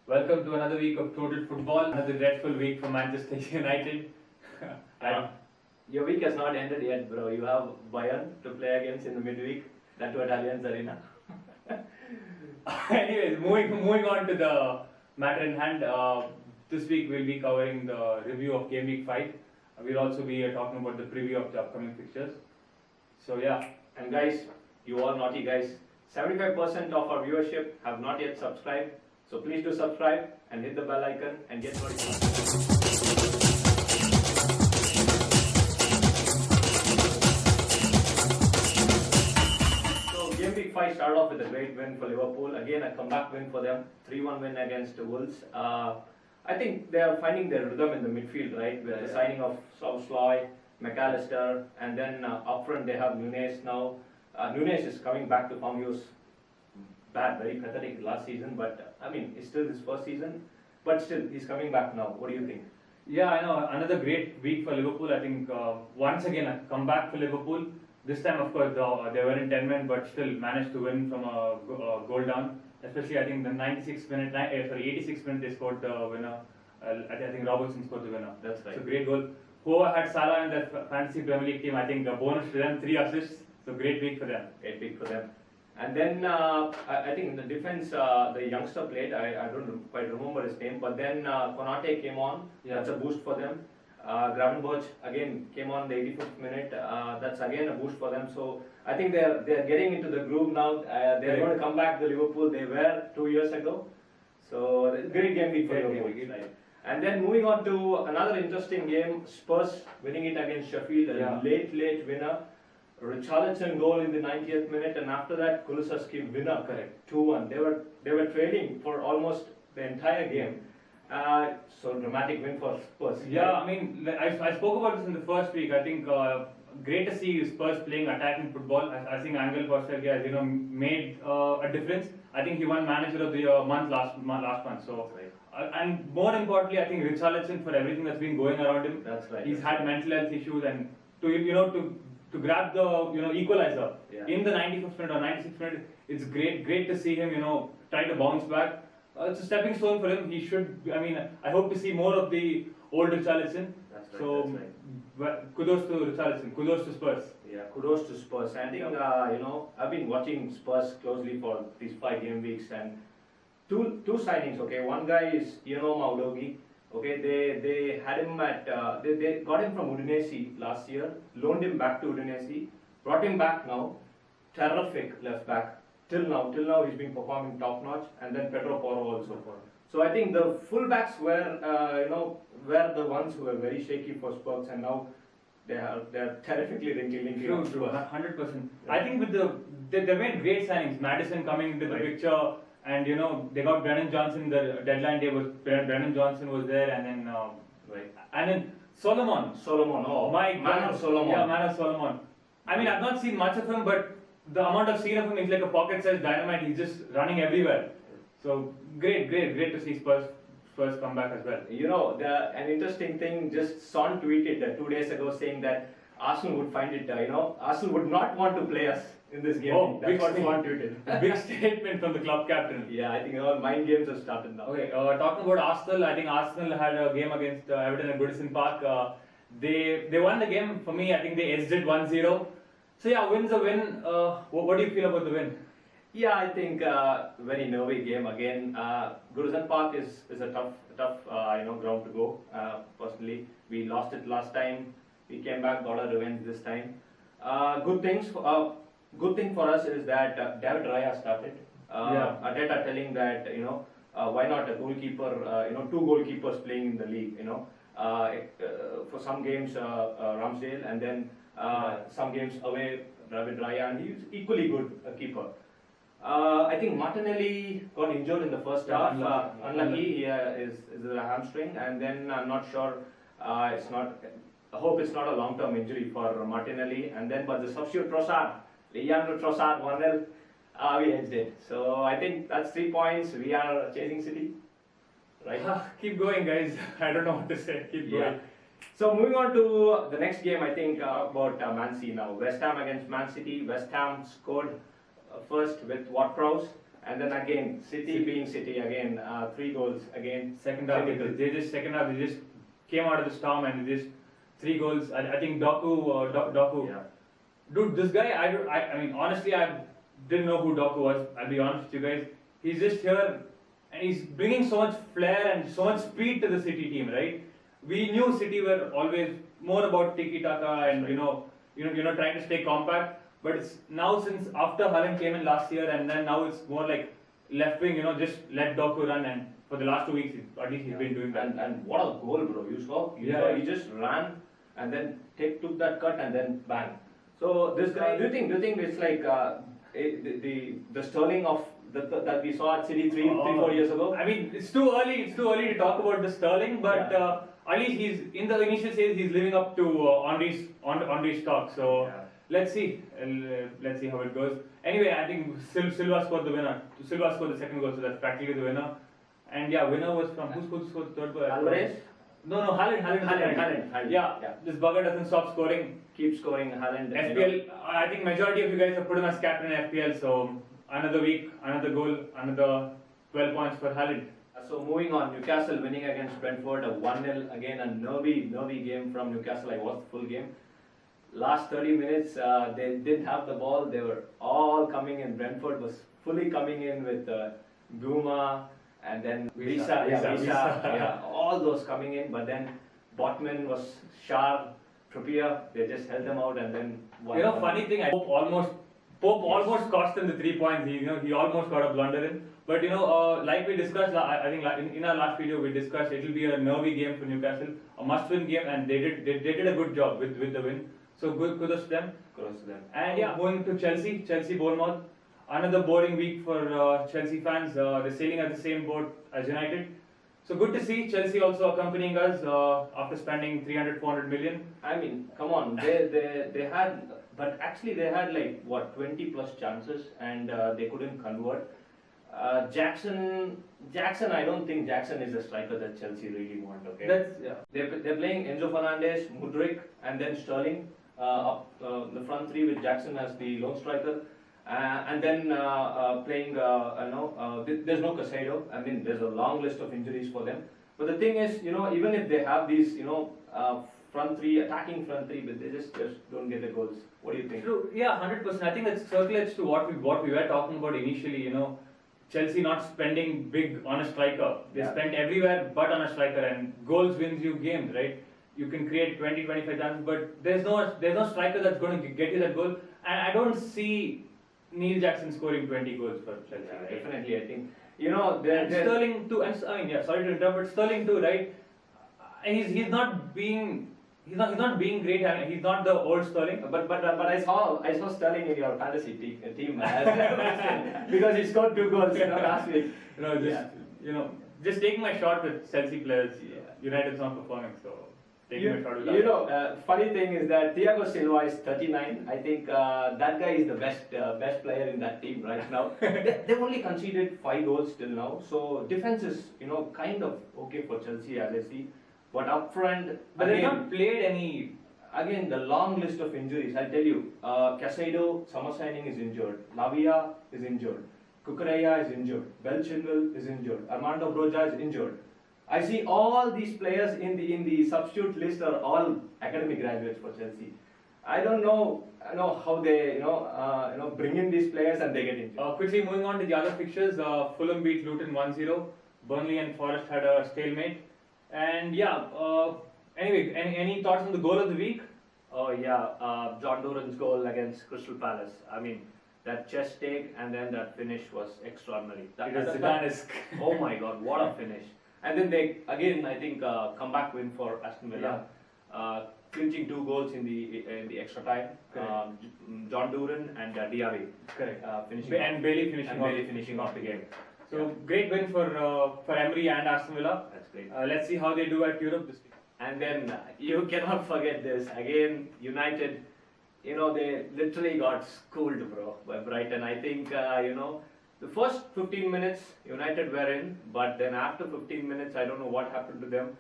Welcome to another week of Total Football, another dreadful week for Manchester United. Your week has not ended yet, bro. You have Bayern to play against in the midweek, that to Allianz Arena. Anyways, moving on to the matter in hand. This week we'll be covering the review of Gameweek 5. We'll also be talking about the preview of the upcoming fixtures. So yeah. And guys, you all naughty guys, 75% of our viewership have not yet subscribed. So please do subscribe and hit the bell icon and get notified. Week 5 started off with a great win for Liverpool. Again, a comeback win for them. 3-1 win against Wolves. I think they are finding their rhythm in the midfield, right? With the signing of Szoboszlai, McAllister, and then up front they have Nunes now. Nunes is coming back to form. He was bad, very pathetic last season, but I mean, it's still his first season. But still, he's coming back now. What do you think? Yeah, I know. Another great week for Liverpool. I think once again a comeback for Liverpool. This time, of course, they were in 10 men, but still managed to win from a goal down. Especially, I think the 86th minute they scored the winner. I think Robertson scored the winner. That's right. So great goal. Whoever had Salah in the fantasy Premier League team, I think a bonus to them, 3 assists. So great week for them. Great week for them. And then I think in the defense, the youngster played. I don't quite remember his name, but then Konate came on. Yeah. That's a boost for them. Gravenberch again came on the 85th minute. That's again a boost for them. So I think they're getting into the groove now. They're going to come back to Liverpool. They were 2 years ago. So great game week for Liverpool. Right. And then moving on to another interesting game, Spurs winning it against Sheffield. A late winner. Richarlison goal in the 90th minute, and after that Kulusevski winner. Correct. 2-1. They were trailing for almost the entire game. So dramatic win for Spurs. Yeah, I mean, I spoke about this in the first week. I think great to see Spurs playing attacking football. I think Angel Costa has made a difference. I think he won Manager of the Month last month. So and more importantly, I think Richarlison, for everything that's been going around him. That's right. He's had mental health issues, and to grab the equalizer in the 95th minute or 96th minute, it's great to see him try to bounce back. It's a stepping stone for him. He should. I mean, I hope to see more of the old Richarlison. That's right. So, kudos to Richarlison. Kudos to Spurs. Yeah, kudos to Spurs. I think I've been watching Spurs closely for these 5 game weeks, and two signings. Okay, one guy is Maudogi. Okay, they had him at they got him from Udinese last year, loaned him back to Udinese, brought him back now. Terrific left back. Till now he's been performing top notch, and then Pedro Porro also. So I think the fullbacks were were the ones who were very shaky for Spurs, and now they're terrifically linking. True, 100%. I think with they made great signings. Madison coming into the picture, and they got Brennan Johnson. The deadline day was Brennan Johnson was there, and then and then Solomon. Oh my God, Solomon. Yeah, man of Solomon. I mean, I've not seen much of him, but the amount I've seen of him is like a pocket-sized dynamite. He's just running everywhere. So great to see Spurs come back as well. An interesting thing. Just Son tweeted 2 days ago saying that Arsenal would find it. Arsenal would not want to play us in this game. Oh, that's what Son tweeted. Big statement from the club captain. Yeah, I think all mind games have started now. Okay, talking about Arsenal, I think Arsenal had a game against Everton at Goodison Park. They won the game. For me, I think they edged it 1-0. So yeah, win's a win. What do you feel about the win? Yeah, I think very nervy game again. Goodison Park is a tough ground to go. Personally, we lost it last time. We came back, got a revenge this time. Good thing for us is that David Raya started. Arteta telling that why not a goalkeeper? 2 goalkeepers playing in the league. For some games Ramsdale, and then some games away David Raya, and he's equally good a keeper. I think Martinelli got injured in the first half. Unlucky, is a hamstring, and then I'm not sure. I hope it's not a long-term injury for Martinelli. And then, but the substitute Leandro Trossard, 1-0. We edged it. So I think that's 3 points. We are chasing City, right? Keep going, guys. I don't know what to say. Keep going. So moving on to the next game, I think about Man City now. West Ham against Man City. West Ham scored first with Ward-Prowse, And then again, City being City again, 3 goals again. Second half, Typical. they just came out of the storm and they just 3 goals. I think Doku. Yeah. Dude, this guy, I mean, honestly, I didn't know who Doku was. I'll be honest with you guys. He's just here and he's bringing so much flair and so much speed to the City team, right? We knew City were always more about tiki-taka and trying to stay compact. But it's now since after Haaland came in last year and then now it's more like left wing, just let Doku run, and for the last 2 weeks at least he's been doing that. And what a goal, bro! You saw? He just ran and then took that cut and then bang. So this guy, do you think it's like the Sterling of that we saw at City 3-4 years ago? I mean, it's too early. It's too early to talk about the Sterling, but at least he's in the initial stage. He's living up to Henry's talk. So let's see. Let's see how it goes. Anyway, I think Silva scored the winner. Silva scored the second goal, so that's practically the winner. And winner was from who scored the third goal? Alvarez? No, Haaland. Yeah, this bugger doesn't stop scoring. Keep scoring, Haaland. FPL, I think majority of you guys have put him as captain in FPL, so another week, another goal, another 12 points for Haaland. So moving on, Newcastle winning against Brentford, a 1-0, again a nervy game from Newcastle. I watched the full game. Last 30 minutes, they didn't have the ball. They were all coming in. Brentford was fully coming in with Guma and then Visa, all those coming in. But then Botman was sharp. Trippier, they just held them out and then won. Funny thing, Pope almost cost them the 3 points. He almost got a blunder in. But like we discussed, I think in our last video we discussed it will be a nervy game for Newcastle, a must-win game, and they did a good job with the win. So good kudos to them. And going to Chelsea Bournemouth, another boring week for Chelsea fans. They're sailing at the same boat as United. So good to see Chelsea also accompanying us after spending 300-400 million. I mean, come on, they had, but actually they had like what 20 plus chances and they couldn't convert. Jackson, I don't think Jackson is the striker that Chelsea really want. Okay, they're playing Enzo Fernandez, Mudryk, and then Sterling up the front three with Jackson as the lone striker. And then playing, there's no Casado. I mean, there's a long list of injuries for them. But the thing is, even if they have these, attacking front three, but they just don't get the goals. What do you think? True. Yeah, 100%. I think that circulates to what we were talking about initially. Chelsea not spending big on a striker. They spent everywhere but on a striker, and goals wins you games, right? You can create 20-25 chances, but there's no striker that's going to get you that goal. And I don't see Neil Jackson scoring 20 goals for Chelsea. Yeah, right? definitely. I think Sterling too. And I mean, sorry to interrupt, but Sterling too, right? He's not being great. I mean, he's not the old Sterling. But I saw Sterling in your fantasy team because he scored 2 goals last week. Just taking my shot with Chelsea players. United's not performing, so. Funny thing is that Thiago Silva is 39. I think that guy is the best player in that team right now. They've only conceded 5 goals till now, so defense is kind of okay for Chelsea as I see. But up front, but they've not played any. Again, the long list of injuries. I'll tell you, Casado, summer signing, is injured. Lavia is injured. Cucurella is injured. Bell Chilwell is injured. Armando Broja is injured. I see all these players in the substitute list are all academy graduates for Chelsea. I don't know how they bring in these players and they get injured. Quickly moving on to the other fixtures, Fulham beat Luton 1-0. Burnley and Forest had a stalemate. And anyway, any thoughts on the goal of the week? Oh yeah, John Duran's goal against Crystal Palace. I mean, that chest take and then that finish was extraordinary. It was Zidane-esque. Oh my God, what a finish! And then they again, I think, comeback win for Aston Villa, clinching 2 goals in the extra time. John Duran and Diaby. Correct. Finishing and Bailey finishing off the game. So great win for Emery and Aston Villa. That's great. Let's see how they do at Europe this week. And then you cannot forget this again. United, they literally got schooled, bro, by Brighton. I think the first 15 minutes United were in, but then after 15 minutes, I don't know what happened to them.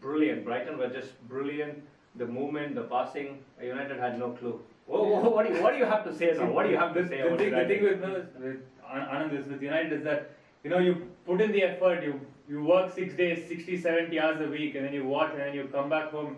Brilliant. Brighton were just brilliant. The movement, the passing. United had no clue. What do you have to say now? What do you have to say? The about thing United? with Anand is with United is that you put in the effort, you work 6 days, 60, 70 hours a week, and then you watch, and then you come back home.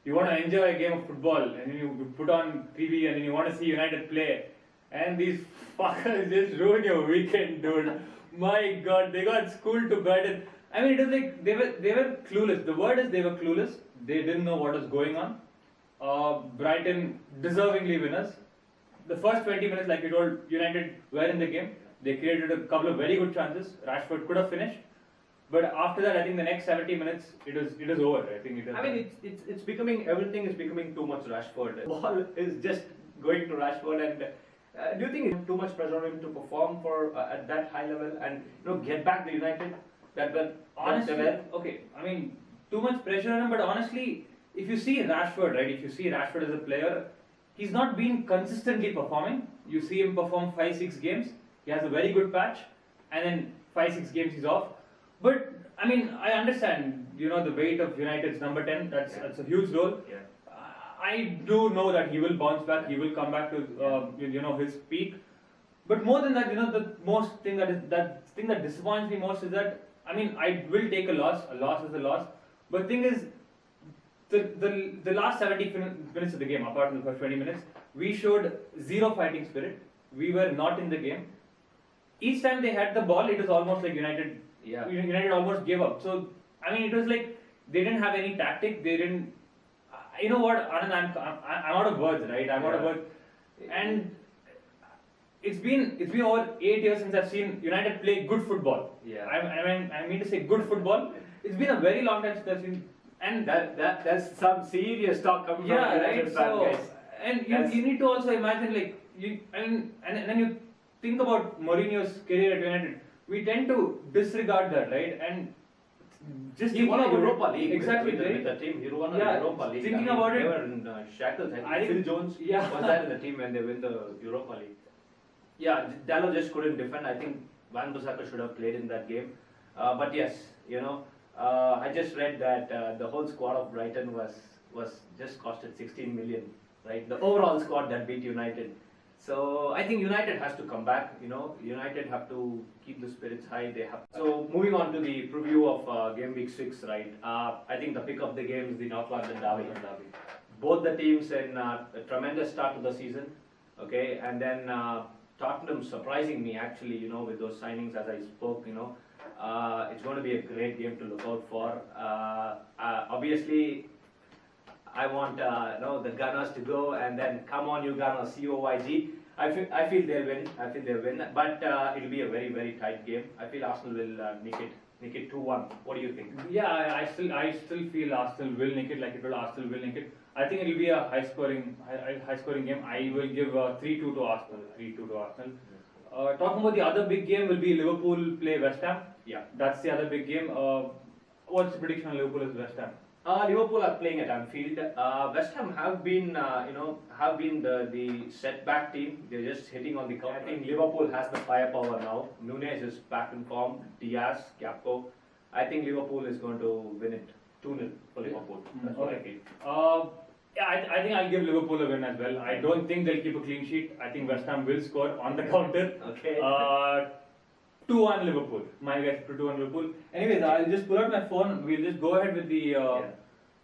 You want to enjoy a game of football, and then you put on TV, and then you want to see United play, and these fuckers just ruin your weekend, dude. My God, they got schooled to bed. I mean, it was like they were clueless. The word is they were clueless. They didn't know what was going on. Brighton deservingly winners. The first 20 minutes, like you told, United were in the game. They created a couple of very good chances. Rashford could have finished, but after that, I think the next 70 minutes, it was over. I think it was. I mean, it's becoming, everything is becoming too much Rashford. Ball is just going to Rashford, and do you think it's too much pressure on him to perform for at that high level and get back the United that were honestly, they were? okay. I mean, too much pressure on him, but honestly, if you see Rashford, right? If you see Rashford as a player, he's not been consistently performing. You see him perform 5-6 games. He has a very good patch, and then 5-6 games he's off. But I mean, I understand, the weight of United's number 10. That's a huge role. Yeah. I do know that he will bounce back. He will come back to his peak. But more than that, the thing that disappoints me most is that, I mean, I will take a loss. A loss is a loss. But thing is, the last 70 minutes of the game, apart from the first 20 minutes, we showed zero fighting spirit. We were not in the game. Each time they had the ball, it was almost like United almost gave up. So, I mean, it was like they didn't have any tactic. They didn't. You know what, Anand? I'm out of words, right? I'm out of words. And it's been over 8 years since I've seen United play good football. Yeah. I mean to say good football. It's been a very long time since I've seen. And that's some serious talk coming from right. United fan, guys. And you need to also imagine, like, and then you think about Mourinho's career at United. We tend to disregard that, right? And just he won a Europa League exactly with the team. He won a Europa League. Thinking about they it, were in shackles. I think Phil Jones was there in the team when they win the Europa League. Yeah, Dallo just couldn't defend. I think Van Bissaka should have played in that game. But yes, I just read that the whole squad of Brighton was just costed 16 million, right? The overall squad that beat United. So I think United has to come back. United have to keep the spirits high. They have. So moving on to the preview of game week 6, right? I think the pick of the game is the North London Derby. Both the teams in a tremendous start to the season. Okay, and then Tottenham surprising me actually. With those signings as I spoke. It's going to be a great game to look out for. Obviously, I want the Gunners to go, and then come on, you Gunners, COYG. I feel they'll win. But it'll be a very, very tight game. I feel Arsenal will nick it 2-1. What do you think? Yeah, I still feel Arsenal will nick it. Like it will, Arsenal will nick it. I think it'll be a high scoring game. I will give 3-2 to Arsenal. 3-2 to Arsenal. Talking about the other big game will be Liverpool play West Ham. Yeah, that's the other big game. What's the prediction on Liverpool as West Ham? Liverpool are playing at Anfield. West Ham have been the setback team. They're just hitting on the counter. I think Liverpool has the firepower now. Nunez is back in form. Diaz, Gakpo. I think Liverpool is going to win it 2-0 for Liverpool. That's what I feel. I think I'll give Liverpool a win as well. I don't think they'll keep a clean sheet. I think West Ham will score on the counter. Okay. 2-1 Liverpool. My guess for 2-1 Liverpool. Anyways, I'll just pull out my phone. We'll just go ahead with the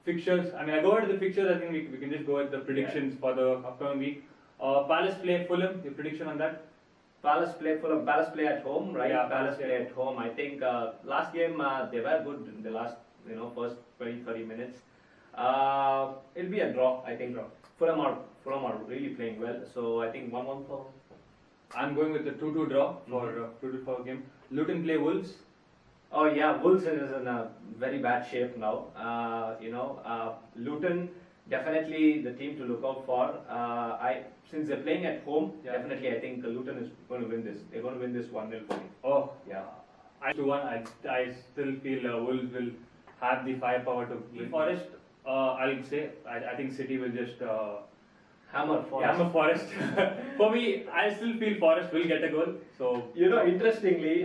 fixtures. I mean, I go ahead with the fixtures. I think we can just go with the predictions for the upcoming week. Palace play Fulham. Your prediction on that? Palace play Fulham. Palace play at home, right? Yeah, Palace play at home. I think last game they were good in the last first 20-30 minutes. It'll be a draw. I think Fulham are really playing well. So I think 1-1 for. I'm going with the 2-2 draw for 2-2 for a game. Luton play Wolves. Oh yeah, Wolves is in a very bad shape now. Luton definitely the team to look out for. Since they're playing at home, definitely I think Luton is going to win this. They're going to win this 1-0 for me. Oh yeah. 2-1. I still feel Wolves will have the firepower to win. Forest, I'll say I think City will just. Hammer Forest. For me, I still feel Forest will get a goal. So interestingly,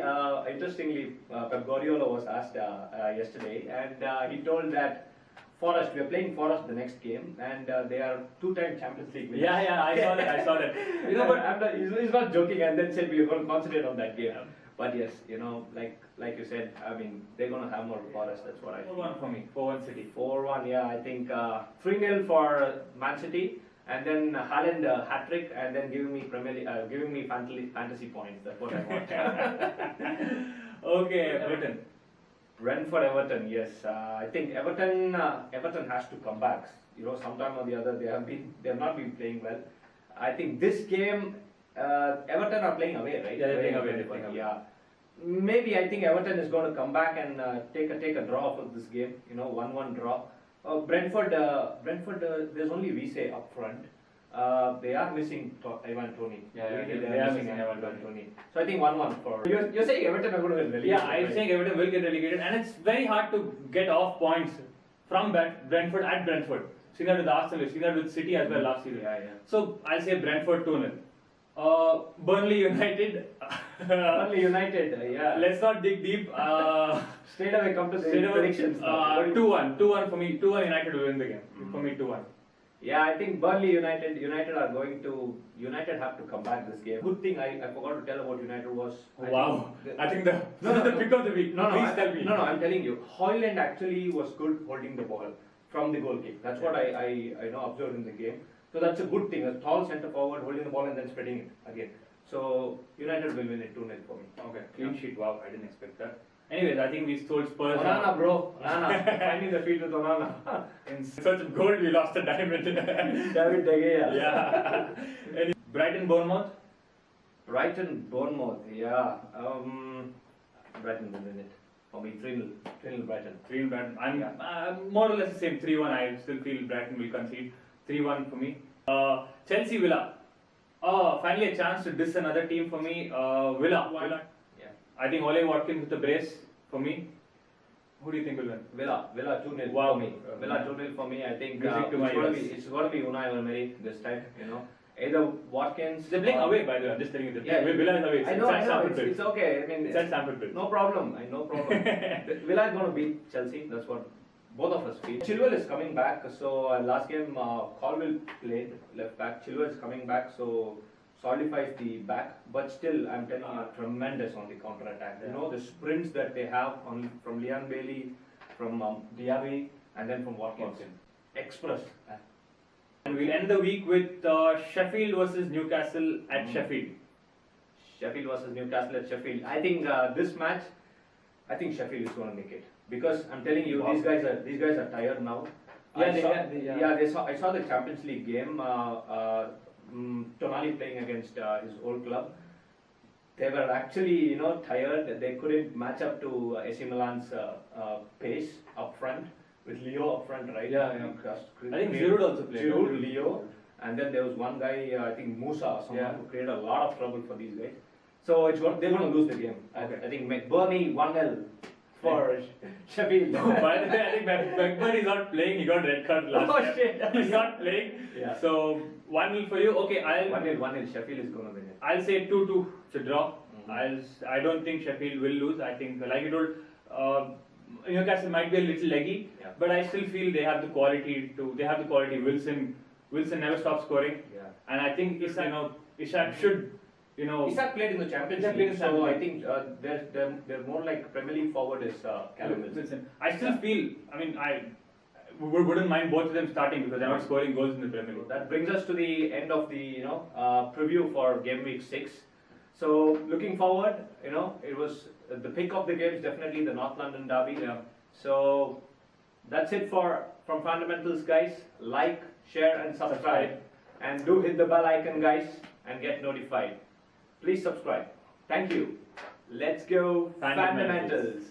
Pep Guardiola was asked yesterday, and he told that Forest. We are playing Forest the next game, and they are 2-time Champions League winners. Yeah, I saw that. I saw that. You know, but he's not joking, and then said we are going to concentrate on that game. But yes, you know, like you said, I mean, they're going to have more Forest. That's what I feel. 4-1 for me. 4-1 City. 4-1, yeah, I think 3-0 for Man City, and then Haaland hat trick, and then giving me fantasy points. That's what I want. Okay, Britain. Brentford Everton, yes. I think Everton has to come back. You know, sometime or the other they have not been playing well. I think this game Everton are playing away, right? Yeah, they're playing away. Yeah. Maybe I think Everton is going to come back and take a draw for this game. You know, 1-1 draw. Brentford, there's only Vise up front. They are missing Ivan Toney. Yeah, Really, they are missing Ivan Toney. So I think 1-1 for. You're saying Everton are going to get relegated? Yeah, I'm saying Everton will get relegated, and it's very hard to get off points from Brentford at Brentford. Seen that with Arsenal, seen that with City as well last season. Yeah. So I'll say Brentford 2-0. Burnley United. Burnley United, yeah. Let's not dig deep. Straight away come to the predictions. 2-1 for me. 2-1 United will win the game. For me, 2-1. Yeah, I think Burnley United have to come back this game. Good thing I forgot to tell about United was. I think this is the pick of the week. Please tell me. No, I'm telling you. Hoyland actually was good holding the ball from the goal kick. That's what I know observed in the game. So that's a good thing. A tall centre forward holding the ball and then spreading it again. So United will win it 2-0 for me. Okay, clean sheet. Wow, I didn't expect that. Anyways, I think we stole Spurs. Onana, bro. Onana. Finding the field with Onana. In search of gold, we lost a diamond. David De Gea. Yeah. Brighton, Bournemouth. Bournemouth. Yeah. Brighton will win it. For me, 3-0 Brighton. 3-0 Brighton. I'm more or less the same. 3-1. I still feel Brighton will concede. 3-1 for me. Chelsea, Villa. Finally a chance to diss another team for me. Villa. Why not? Yeah. I think Ole Watkins with the brace for me. Who do you think will win? Villa 2-0 Wow. for me. Villa 2-0 for me. I think Music to my ears. it's going to be Unai Emery this time. You know, either Watkins. They're playing away, by the way. I'm just telling you. Yeah, Villa is away. I know. It's okay. I mean, It's at Stamford Bridge. no problem. No problem. Villa is going to beat Chelsea. That's what both of us feel. Chilwell is coming back. So last game, Colwell played left back. Chilwell is coming back. So solidifies the back. But still, I'm telling you, tremendous on the counter attack. Yeah. You know the sprints that they have from Leon Bailey, from Diaby, and then from Watkins. Express. And we'll end the week with Sheffield versus Newcastle at Sheffield. Sheffield versus Newcastle at Sheffield. I think this match, I think Sheffield is going to make it because I'm telling you, these guys are tired now. Yeah, I saw the Champions League game. Tonali playing against his old club. They were actually, tired. They couldn't match up to AC Milan's pace up front with Leo up front, right? Yeah. I think Giroud also played. Giroud, Leo, and then there was one guy, I think Musa or someone who created a lot of trouble for these guys. So they're going to lose the game. Okay. I think McBurney 1-0 for Sheffield. By the way, I think McBurney is not playing. He got red card last time. Shit. He's not playing. Yeah. So 1-0 for you. Okay, 1-0. Sheffield is going to win it. I'll say 2-2. It's a draw. I don't think Sheffield will lose. I think, like you told, Newcastle might be a little leggy, but I still feel they have the quality to. They have the quality. Wilson never stops scoring, and I think Ishak should. Ishak played in the Champions League, so I think they're more like Premier League forward is Callum Wilson. I still feel. I mean, I wouldn't mind both of them starting because they're not scoring goals in the Premier League. That brings us to the end of the preview for Gameweek 6. So looking forward, it was the pick of the game is definitely the North London derby. Yeah. So that's it from Fundamentals, guys. Like, share, and subscribe, and do hit the bell icon, guys, and get notified. Please subscribe. Thank you. Let's go Fundamentals.